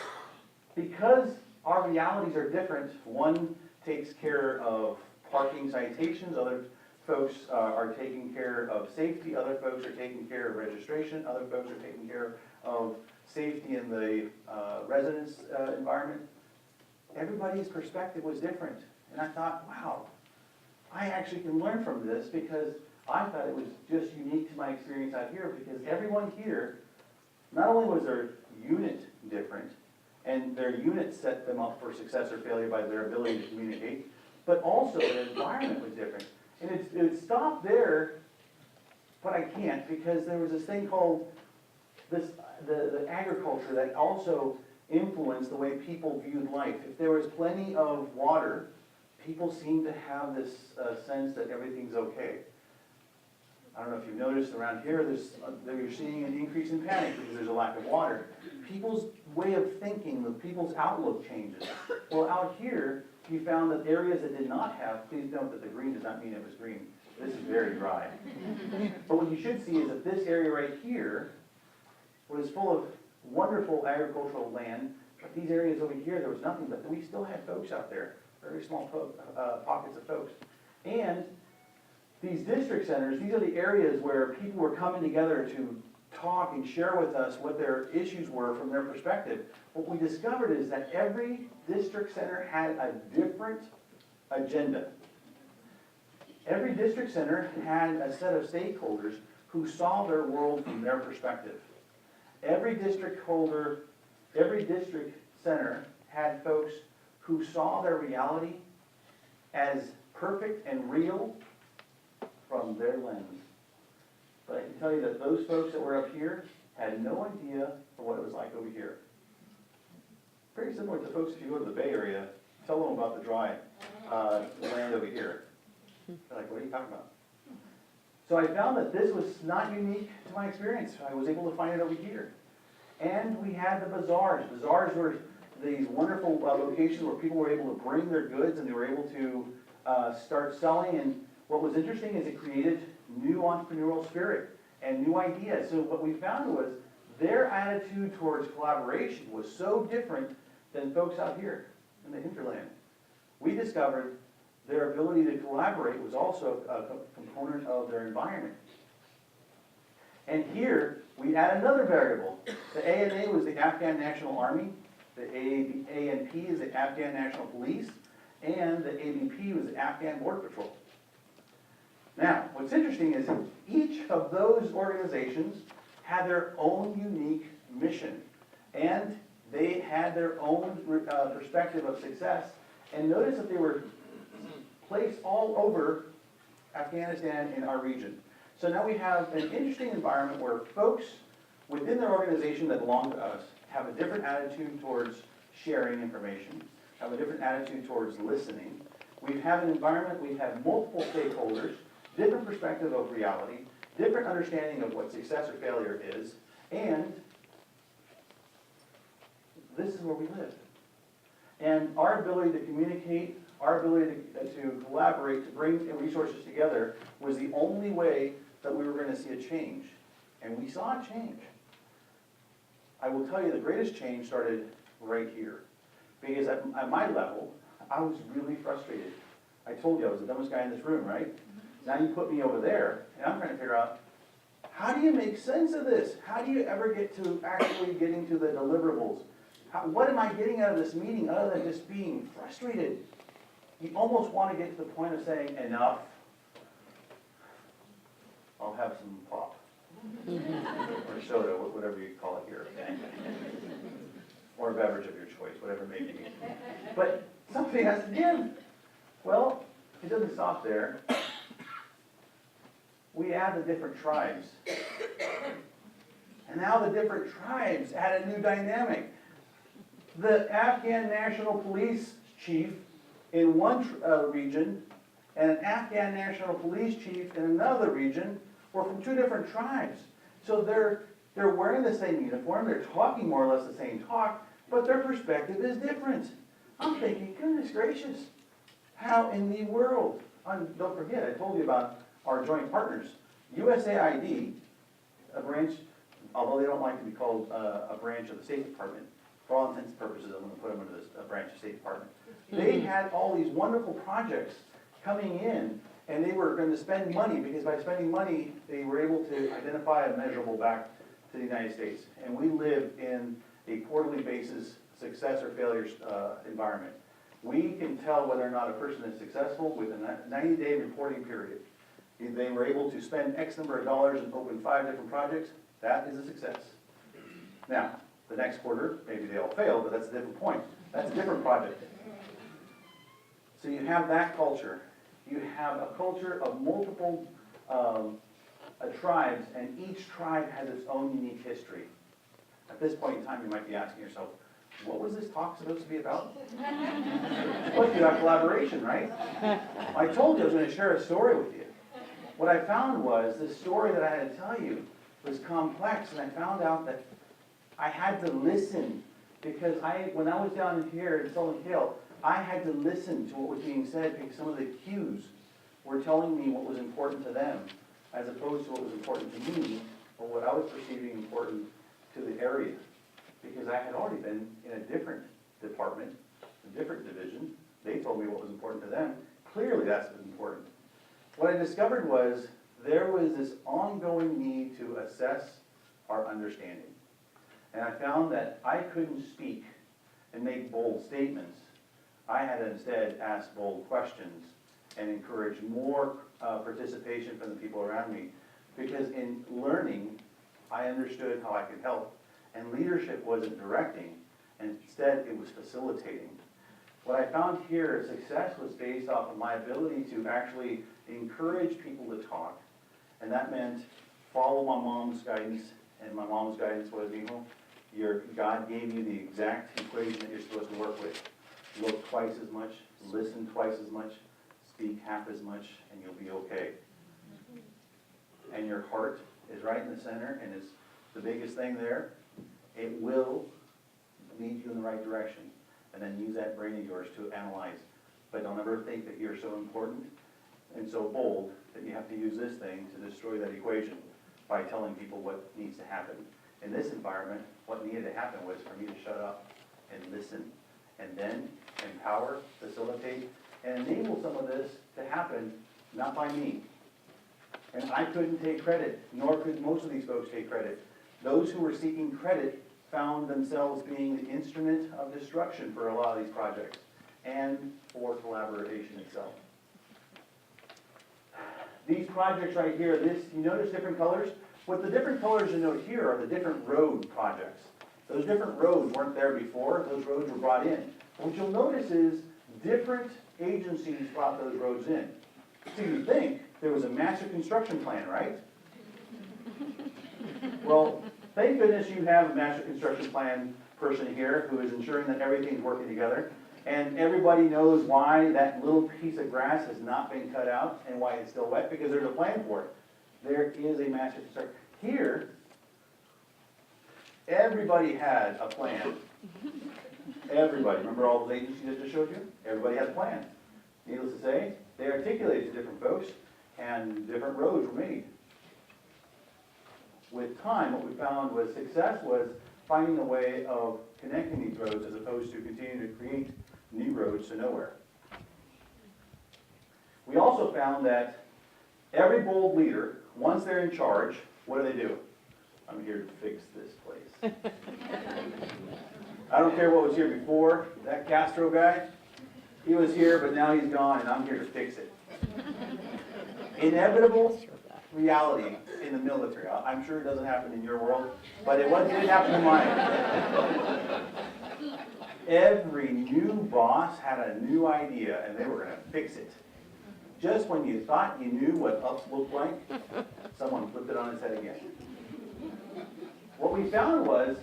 Because our realities are different, one takes care of parking citations, other folks are taking care of safety, other folks are taking care of registration, other folks are taking care of safety in the residence environment. Everybody's perspective was different. And I thought, wow, I actually can learn from this because I thought it was just unique to my experience out here, because everyone here, not only was their unit different, and their unit set them up for success or failure by their ability to communicate, but also their environment was different. And it would stop there, but I can't, because there was this thing called the agriculture that also influenced the way people viewed life. If there was plenty of water, people seemed to have this sense that everything's okay. I don't know if you've noticed around here, you're seeing an increase in panic because there's a lack of water. People's way of thinking, people's outlook changes. Well, out here, you found that areas that did not have, please note that the green does not mean it was green. This is very dry. But what you should see is that this area right here was full of wonderful agricultural land, but these areas over here, there was nothing, but we still had folks out there, very small pockets of folks. And these district centers, these are the areas where people were coming together to talk and share with us what their issues were from their perspective. What we discovered is that every district center had a different agenda. Every district center had a set of stakeholders who saw their world from their perspective. Every district center had folks who saw their reality as perfect and real from their lens. But I can tell you that those folks that were up here had no idea of what it was like over here. Very similar to folks, if you go to the Bay Area, tell them about the dry land over here. They're like, what are you talking about? So I found that this was not unique to my experience. I was able to find it over here. And we had the bazaars. Bazaars were these wonderful locations where people were able to bring their goods and they were able to start selling. And what was interesting is it created new entrepreneurial spirit and new ideas. So what we found was their attitude towards collaboration was so different than folks out here in the hinterland. We discovered their ability to collaborate was also a component of their environment. And here, We add another variable. The ANA was the Afghan National Army, the ANP is the Afghan National Police, and the ABP was the Afghan Border Patrol. Now, what's interesting is each of those organizations had their own unique mission, and they had their own perspective of success. And notice that they were placed all over Afghanistan in our region. So now we have an interesting environment where folks within their organization that belong to us have a different attitude towards sharing information, have a different attitude towards listening. We have an environment, we have multiple stakeholders, different perspective of reality, different understanding of what success or failure is, and this is where we live. And our ability to communicate, our ability to collaborate, to bring resources together was the only way that we were going to see a change. And we saw a change. I will tell you the greatest change started right here. Because at my level, I was really frustrated. I told you I was the dumbest guy in this room, right? Now you put me over there, and I'm trying to figure out, how do you make sense of this? How do you ever get to actually getting to the deliverables? What am I getting out of this meeting other than just being frustrated? You almost want to get to the point of saying, enough. I'll have some pop. Or soda, whatever you call it here. Or a beverage of your choice, whatever it may be. But something has to give. Well, it doesn't stop there. We add the different tribes. And now the different tribes add a new dynamic. The Afghan National Police chief in one region and an Afghan National Police chief in another region were from two different tribes. So they're wearing the same uniform, they're talking more or less the same talk, but their perspective is different. I'm thinking, goodness gracious, how in the world? Don't forget, I told you about our joint partners. USAID, a branch, although they don't like to be called a branch of the State Department, for all intents and purposes, I'm going to put them under a branch of the State Department. They had all these wonderful projects coming in, and they were going to spend money, because by spending money, they were able to identify a measurable back to the United States. And we live in a quarterly basis success or failure environment. We can tell whether or not a person is successful within a 90-day reporting period. If they were able to spend X number of dollars and open 5 different projects, that is a success. Now, the next quarter, maybe they all fail, but that's a different point. That's a different project. So you have that culture. You have a culture of multiple tribes, and each tribe has its own unique history. At this point in time, you might be asking yourself, what was this talk supposed to be about? It's supposed to be about collaboration, right? I told you I was going to share a story with you. What I found was the story that I had to tell you was complex, and I found out that I had to listen, because when I was down here in Sullivan Hill, I had to listen to what was being said, because some of the cues were telling me what was important to them, as opposed to what was important to me, or what I was perceiving important to the area. Because I had already been in a different department, a different division. They told me what was important to them. Clearly that's important. What I discovered was there was this ongoing need to assess our understanding. And I found that I couldn't speak and make bold statements. I had to instead ask bold questions and encourage more participation from the people around me. Because in learning, I understood how I could help. And leadership wasn't directing, and instead it was facilitating. What I found here, success was based off of my ability to actually encourage people to talk. And that meant follow my mom's guidance, and my mom's guidance was, God gave you the exact equation that you're supposed to work with. Look twice as much, listen twice as much, speak half as much, and you'll be okay. And your heart is right in the center, and is the biggest thing there. It will lead you in the right direction. And then use that brain of yours to analyze. But don't ever think that you're so important and so bold that you have to use this thing to destroy that equation by telling people what needs to happen. In this environment, what needed to happen was for me to shut up and listen, and then empower, facilitate, and enable some of this to happen, not by me. And I couldn't take credit, nor could most of these folks take credit. those who were seeking credit found themselves being the instrument of destruction for a lot of these projects and for collaboration itself. These projects right here, you notice different colors? What the different colors you note here are the different road projects. Those different roads weren't there before, those roads were brought in. What you'll notice is different agencies brought those roads in. So you think there was a master construction plan, right? Well, thank goodness you have a master construction plan person here who is ensuring that everything's working together. And everybody knows why that little piece of grass has not been cut out and why it's still wet, because there's a plan for it. There is a master construction. Here, everybody had a plan. Everybody. Remember all those agencies I just showed you? Everybody had a plan. Needless to say, they articulated to different folks, and different roads were made. With time, what we found was success was finding a way of connecting these roads as opposed to continuing to create new roads to nowhere. We also found that every bold leader, once they're in charge, what do? I'm here to fix this place. I don't care what was here before. That Castro guy, he was here, but now he's gone, and I'm here to fix it. Inevitable reality in the military. I'm sure it doesn't happen in your world, but it did happen in mine. Every new boss had a new idea, and they were going to fix it. Just when you thought you knew what ups looked like, someone flipped it on its head again. What we found was,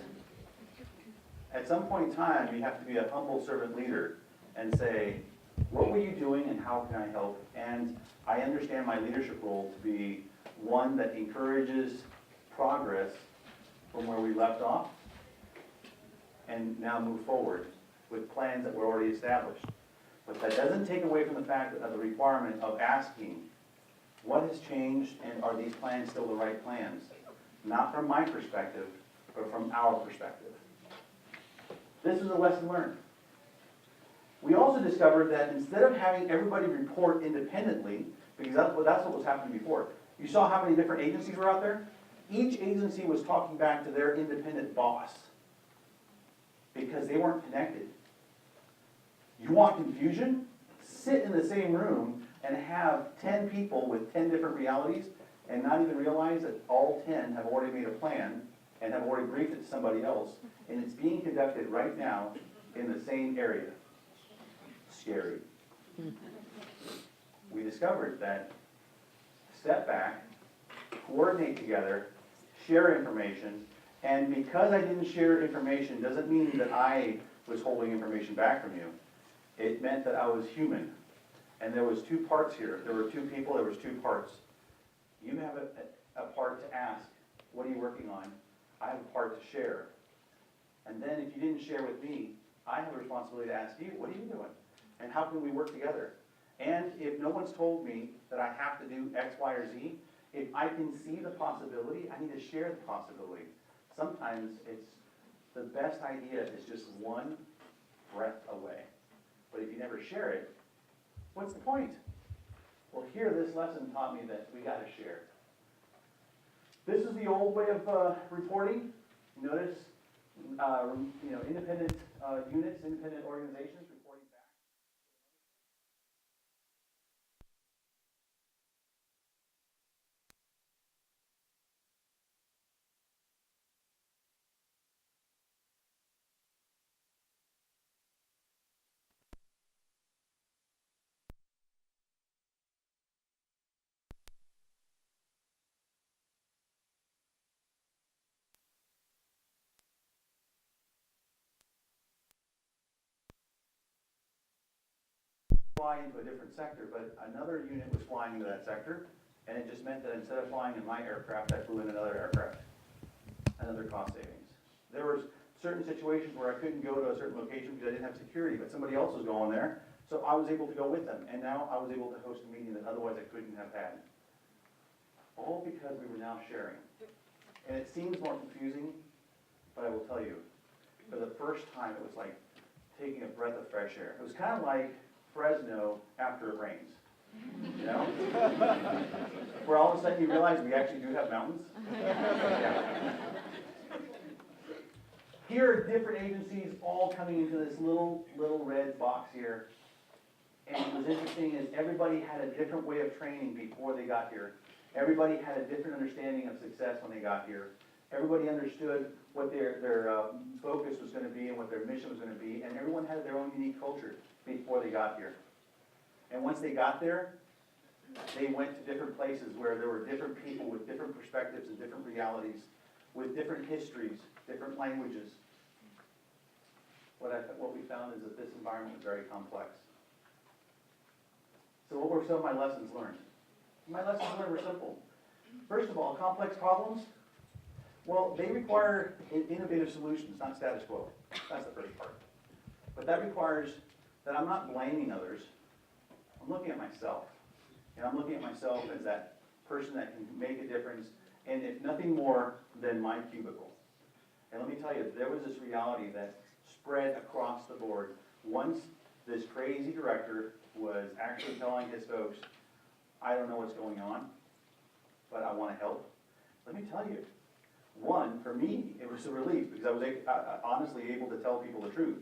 at some point in time, you have to be a humble servant leader and say, what were you doing and how can I help? And I understand my leadership role to be one that encourages progress from where we left off and now move forward with plans that were already established. But that doesn't take away from the fact of the requirement of asking, what has changed and are these plans still the right plans? Not from my perspective, but from our perspective. This is a lesson learned. We also discovered that instead of having everybody report independently, because that's what was happening before, you saw how many different agencies were out there? Each agency was talking back to their independent boss because they weren't connected. You want confusion? Sit in the same room and have 10 people with 10 different realities and not even realize that all 10 have already made a plan and have already briefed it to somebody else, and it's being conducted right now in the same area. Scary. We discovered that step back, coordinate together, share information, and because I didn't share information doesn't mean that I was holding information back from you. It meant that I was human. And there was two parts here. There were two people, there was two parts. You have a part to ask, what are you working on? I have a part to share. And then if you didn't share with me, I have a responsibility to ask you, what are you doing? And how can we work together? And if no one's told me that I have to do X, Y, or Z, if I can see the possibility, I need to share the possibility. Sometimes the best idea is just one breath away. But if you never share it, what's the point? Well, here, this lesson taught me that we got to share. This is the old way of reporting. Notice, independent units, independent organizations reporting back. Fly into a different sector, but another unit was flying into that sector, and it just meant that instead of flying in my aircraft, I flew in another aircraft. Another cost savings. There were certain situations where I couldn't go to a certain location because I didn't have security, but somebody else was going there, so I was able to go with them, and now I was able to host a meeting that otherwise I couldn't have had. All because we were now sharing. And it seems more confusing, but I will tell you, for the first time it was like taking a breath of fresh air. It was kind of like Fresno after it rains. You know? Where all of a sudden you realize we actually do have mountains. Yeah. Here are different agencies all coming into this little red box here. And what was interesting is everybody had a different way of training before they got here. Everybody had a different understanding of success when they got here. Everybody understood what their focus was going to be and what their mission was going to be, and everyone had their own unique culture before they got here. And once they got there, they went to different places where there were different people with different perspectives and different realities, with different histories, different languages. What we found is that this environment was very complex. So what were some of my lessons learned? My lessons learned were simple. First of all, complex problems, well, they require innovative solutions, not status quo. That's the first part. But that requires that I'm not blaming others. I'm looking at myself. And I'm looking at myself as that person that can make a difference, and if nothing more than my cubicle. And let me tell you, there was this reality that spread across the board. Once this crazy director was actually telling his folks, I don't know what's going on, but I want to help. Let me tell you, one, for me, it was a relief because I was honestly able to tell people the truth.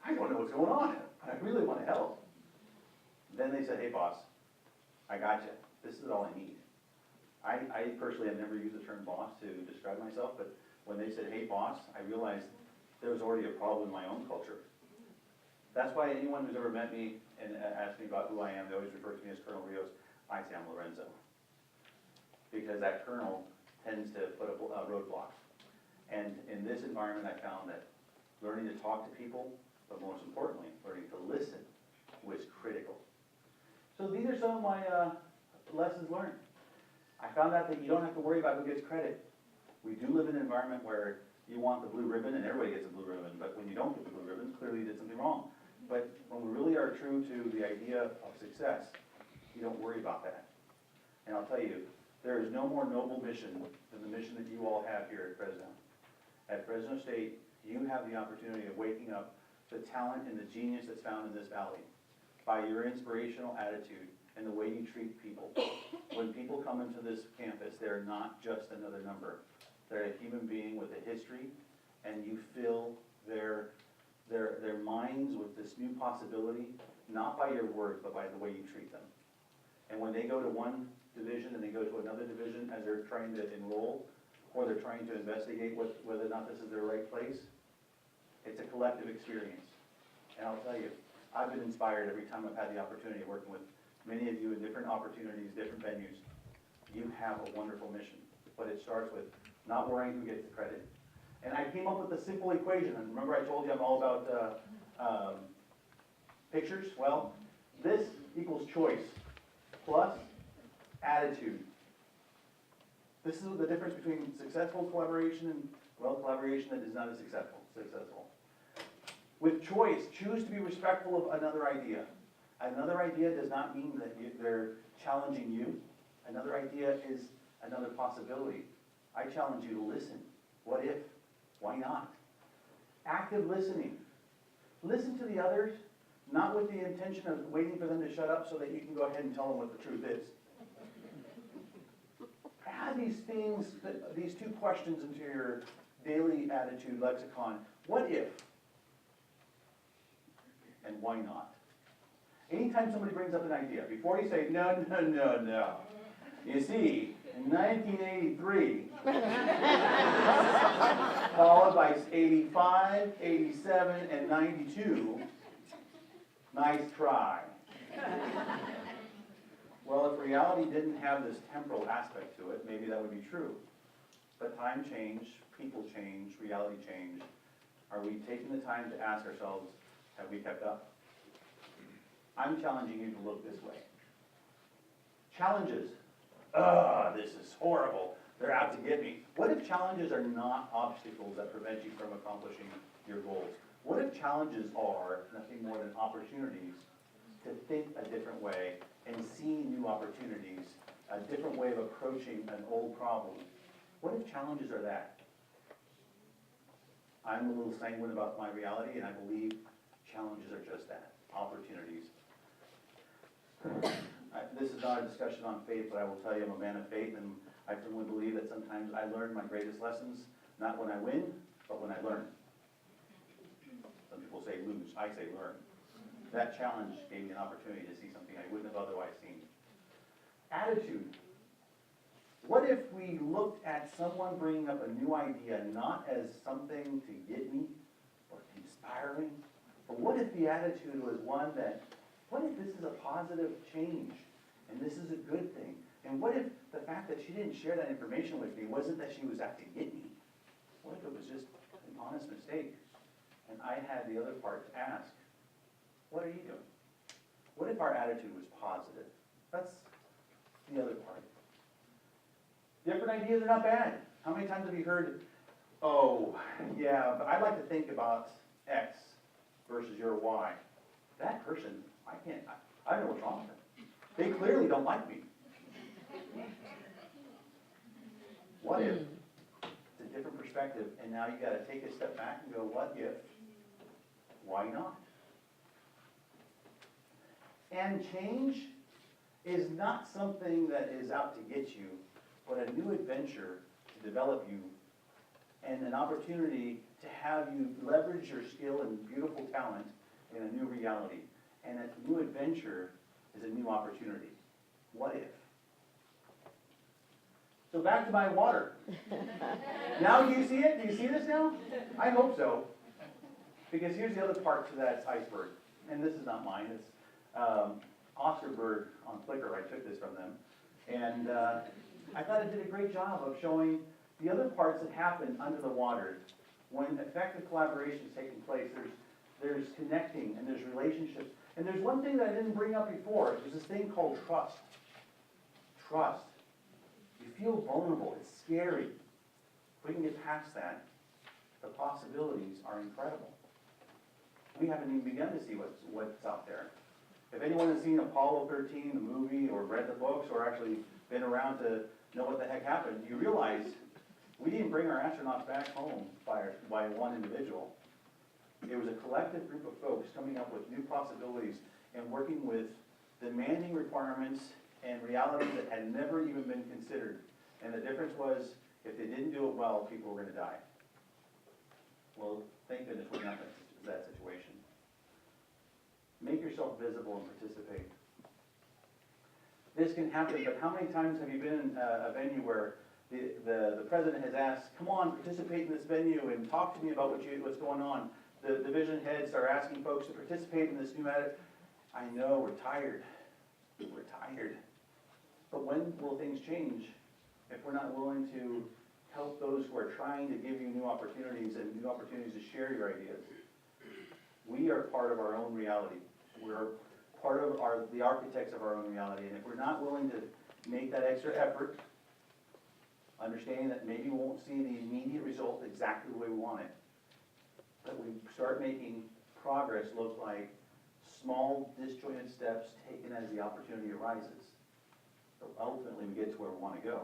I don't know what's going on, but I really want to help. Then they said, hey boss, I got you. This is all I need. I personally have never used the term boss to describe myself, but when they said, hey boss, I realized there was already a problem in my own culture. That's why anyone who's ever met me and asked me about who I am, they always refer to me as Colonel Rios. I say I'm Lorenzo. Because that colonel tends to put up roadblocks. And in this environment, I found that learning to talk to people, but most importantly, learning to listen was critical. So these are some of my lessons learned. I found out that you don't have to worry about who gets credit. We do live in an environment where you want the blue ribbon and everybody gets a blue ribbon, but when you don't get the blue ribbon, clearly you did something wrong. But when we really are true to the idea of success, you don't worry about that. And I'll tell you, there is no more noble mission than the mission that you all have here at Fresno. At Fresno State, you have the opportunity of waking up the talent and the genius that's found in this valley by your inspirational attitude and the way you treat people. When people come into this campus, they're not just another number. They're a human being with a history, and you fill their minds with this new possibility, not by your words, but by the way you treat them. And when they go to one division and they go to another division as they're trying to enroll, or they're trying to investigate whether or not this is their right place, it's a collective experience. And I'll tell you, I've been inspired every time I've had the opportunity of working with many of you in different opportunities, different venues. You have a wonderful mission, but it starts with not worrying who gets the credit. And I came up with a simple equation, and remember I told you I'm all about pictures? Well, this equals choice plus attitude. This is the difference between successful collaboration and, well, collaboration that is not as successful. With choice, choose to be respectful of another idea. Another idea does not mean that they're challenging you. Another idea is another possibility. I challenge you to listen. What if? Why not? Active listening. Listen to the others, not with the intention of waiting for them to shut up so that you can go ahead and tell them what the truth is. Add these things, these two questions into your daily attitude lexicon. What if? And why not? Anytime somebody brings up an idea, before you say, no, no, no, no. You see, in 1983, followed by 85, 87, and 92, nice try. Well, if reality didn't have this temporal aspect to it, maybe that would be true. But time changed, people change, reality changed. Are we taking the time to ask ourselves, have we kept up? I'm challenging you to look this way. Challenges. This is horrible. They're out to get me. What if challenges are not obstacles that prevent you from accomplishing your goals? What if challenges are nothing more than opportunities to think a different way and see new opportunities, a different way of approaching an old problem? What if challenges are that? I'm a little sanguine about my reality, and I believe challenges are just that, opportunities. this is not a discussion on faith, but I will tell you I'm a man of faith, and I firmly believe that sometimes I learn my greatest lessons, not when I win, but when I learn. Some people say lose, I say learn. That challenge gave me an opportunity to see something I wouldn't have otherwise seen. Attitude. What if we looked at someone bringing up a new idea not as something to get me or inspiring, but what if the attitude was one that, what if this is a positive change and this is a good thing? And what if the fact that she didn't share that information with me wasn't that she was out to get me? What if it was just an honest mistake and I had the other part to ask, what are you doing? What if our attitude was positive? That's the other part. Different ideas are not bad. How many times have you heard, oh, yeah, but I'd like to think about X versus your Y. That person, I don't know what's wrong with them. They clearly don't like me. What if? It's a different perspective, and now you gotta take a step back and go, what if? Why not? And change is not something that is out to get you, but a new adventure to develop you and an opportunity to have you leverage your skill and beautiful talent in a new reality. And a new adventure is a new opportunity. What if? So back to my water. Now do you see it? Do you see this now? I hope so. Because here's the other part to that iceberg. And this is not mine. It's Oscar Bird on Flickr. I took this from them. And I thought it did a great job of showing the other parts that happen under the water. When effective collaboration is taking place, there's connecting and there's relationships. And there's one thing that I didn't bring up before. There's this thing called trust. Trust. You feel vulnerable. It's scary. If we can get past that, the possibilities are incredible. We haven't even begun to see what's out there. If anyone has seen Apollo 13, the movie, or read the books, or actually been around to know what the heck happened, you realize we didn't bring our astronauts back home by one individual. It was a collective group of folks coming up with new possibilities and working with demanding requirements and realities that had never even been considered. And the difference was, if they didn't do it well, people were going to die. Well, thank goodness we're not in that situation. Make yourself visible and participate. This can happen, but how many times have you been in a venue where the president has asked, come on, participate in this venue and talk to me about what's going on. The division heads are asking folks to participate in this new matter. I know, we're tired. We're tired. But when will things change if we're not willing to help those who are trying to give you new opportunities and new opportunities to share your ideas? We are part of our own reality. We're part of the architects of our own reality. And if we're not willing to make that extra effort, understanding that maybe we won't see the immediate result exactly the way we want it, but we start making progress look like small disjointed steps taken as the opportunity arises. So ultimately we get to where we want to go.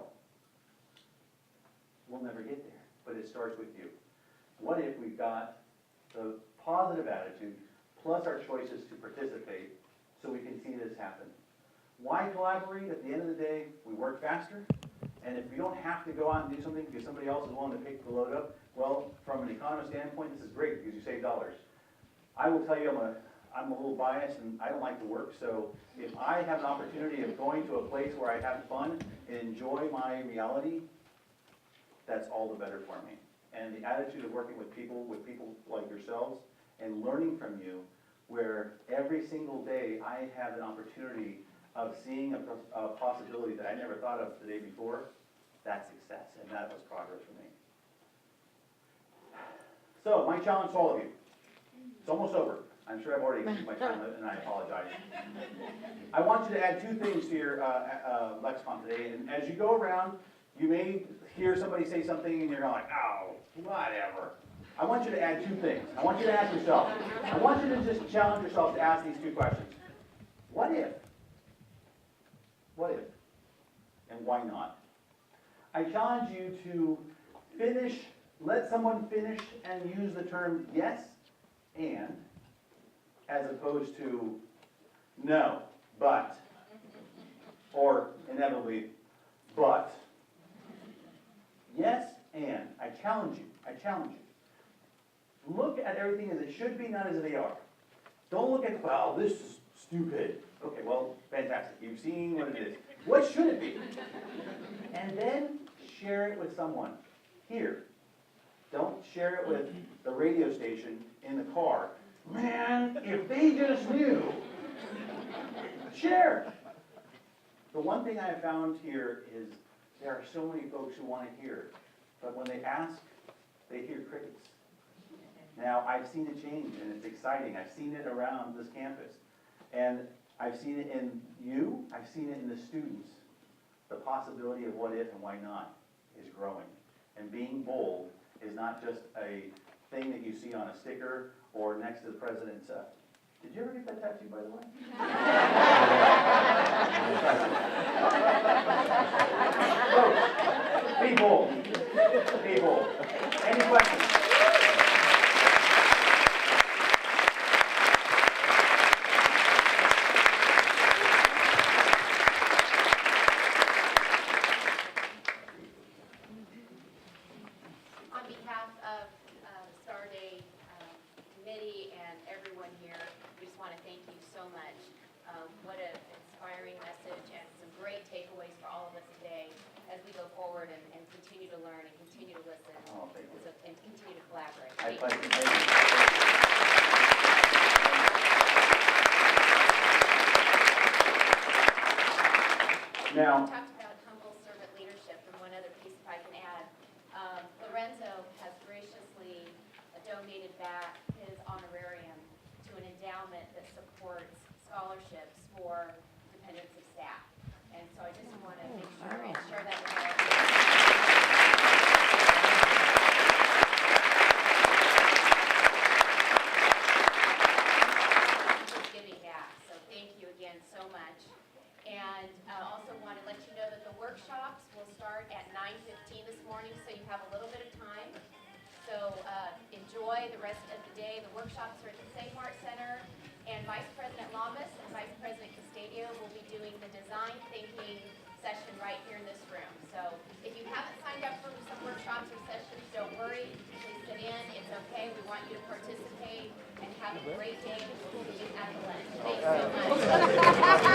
We'll never get there, but it starts with you. What if we've got the positive attitude plus our choices to participate so we can see this happen? Why collaborate? At the end of the day, we work faster. And if we don't have to go out and do something because somebody else is willing to pick the load up, well, from an economist standpoint, this is great because you save dollars. I will tell you, I'm a little biased and I don't like to work, so if I have an opportunity of going to a place where I have fun and enjoy my reality, that's all the better for me. And the attitude of working with people like yourselves and learning from you, where every single day I have an opportunity of seeing a possibility that I never thought of the day before, that's success, and that was progress for me. So, my challenge to all of you, it's almost over. I'm sure I've already exceeded my time, and I apologize. I want you to add 2 things to your lexicon today, and as you go around, you may hear somebody say something and you're like, oh, whatever. I want you to add 2 things. I want you to ask yourself, I want you to just challenge yourself to ask these 2 questions. What if? What if? And why not? I challenge you to finish, let someone finish and use the term yes and, as opposed to no, but. or inevitably, but. Yes, and, I challenge you, Look at everything as it should be, not as they are. Don't look at, well, this is stupid. Okay, well, fantastic, you've seen what it is. What should it be? And then share it with someone here. Don't share it with the radio station in the car. Man, if they just knew. Share. The one thing I have found here is there are so many folks who want to hear, but when they ask, they hear crickets. Now, I've seen it change, and it's exciting. I've seen it around this campus. And I've seen it in you, I've seen it in the students. The possibility of what if and why not is growing. And being bold is not just a thing that you see on a sticker or next to the president's. Did you ever get that tattoo, by the way? Folks, be bold. Be bold. Any questions? On behalf of Star Day committee and everyone here, we just want to thank you so much. What an inspiring message and some great takeaways for all of us today as we go forward and continue to learn and continue to listen Oh, thank you. and continue to collaborate. I Thank pledge you. to Now, We talked about humble servant leadership, and one other piece if I can add. Lorenzo has graciously donated back his honorarium to an endowment that supports scholarships for dependents of staff. And so I just want to make sure and share that with all of you. Just giving back, so thank you again so much. And I also want to let you know that the workshops will start at 9:15 this morning, so you have a little bit of time. So enjoy the rest of the day. The workshops are at the Save Mart Center, and Vice President Lamas and Vice President Castadio will be doing the design thinking session right here in this room. So if you haven't signed up for some workshops or sessions, don't worry. Please sit in. It's okay. We want you to participate and have a great day. We'll see you at the lunch. Thanks so much.